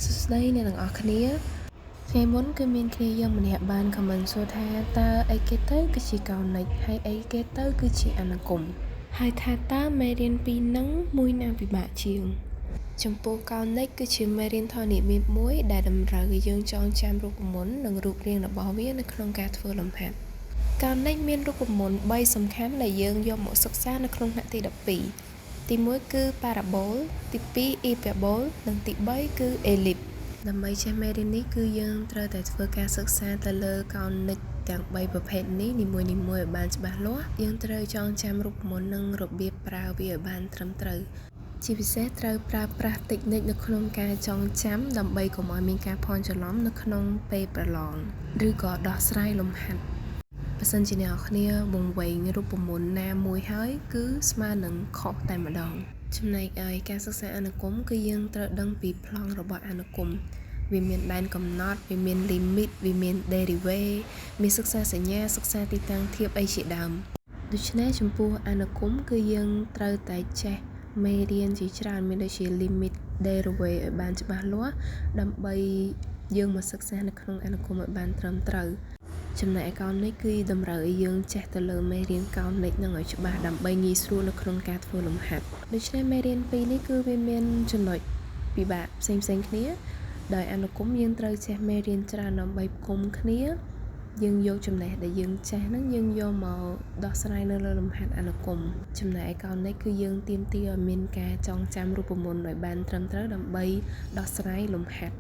សួស្តីអ្នកទាំងអស់គ្នាថ្ងៃមុនគឺមានគ្នាយើងម្នាក់បាន comment សួរថាតើអីគេទៅគឺជាកោណិចហើយអីគេទៅគឺជាអនុគមហើយថាតើមេរៀនពីរហ្នឹងមួយណាពិបាកជាងចំពោះកោណិចគឺជាមេរៀនធរណីមាត្រមួយដែលតម្រូវឲ្យយើងចងចាំរូបមន្តនិងរូបរាងរបស់វានៅក្នុងការធ្វើលំហាត់កោណិចមានរូបមន្ត3សំខាន់ដែលយើងយកមកសិក្សានៅក្នុងថ្នាក់ទី12ទី1គឺ parabol ទី2 hyperbol និងទី3គឺ ellipse ដើម្បីចេះមេរៀននេះគឺយើងត្រូវតែធ្វើការសិក្សាទៅលើកោណិចទាំង3ប្រភេទនេះនីមួយៗឲ្យបានច្បាស់លាស់យើងត្រូវចងចាំរូបមន្តនិងរបៀបប្រើវាឲ្យបានត្រឹមត្រូវជាពិសេសត្រូវប្រើប្រាស់តិចនិចនៅក្នុងការចងចាំដើម្បីកុំឲ្យមានការភ័ន្តច្រឡំនៅក្នុងពេលប្រឡងឬក៏ដោះស្រាយលំហាត់បើសិនជាអ្នកនរគ្នាវង្វេងរូបមន្តណាមួយហើយគឺស្មើនឹងខុសតែម្ដងចំណែកឯការសិក្សាអនុគមគឺយើងត្រូវដឹងពីប្លង់របស់អនុគមវាមានដែនកំណត់វាមាន limit វាមាន derivative មានសិក្សាសញ្ញាសិក្សាទីតាំងធៀបអីជាដើមដូច្នេះចំពោះអនុគមគឺយើងត្រូវតែចេះមេរៀនជាច្រើនមានដូចជា limit derivative ឲ្យបានច្បាស់លាស់ដើម្បីយើងមកសិក្សានៅក្នុងអនុគមឲ្យបានត្រឹមត្រូវចំណែកឯកោណិចគឺតម្រូវឲ្យយើងចេះទៅលើមេរៀនកោណិចនឹងឲ្យច្បាស់ដើម្បីងាយស្រួលនៅក្នុងការធ្វើលំហាត់ដូច្នេះមេរៀនពីរនេះគឺវាមានចំណុចពិបាកផ្សេងៗគ្នាដោយអនុគមយើងត្រូវចេះមេរៀនច្រើនដើម្បីផ្គុំគ្នាយើងយកចំណេះដែលយើងចេះហ្នឹងយើងយកមកដោះស្រាយនៅលើលំហាត់អនុគមចំណែកឯកោណិចគឺយើងទាមទារឲ្យមានការចងចាំរូបមន្តឲ្យបានត្រឹមត្រូវដើម្បីដោះស្រាយលំហាត់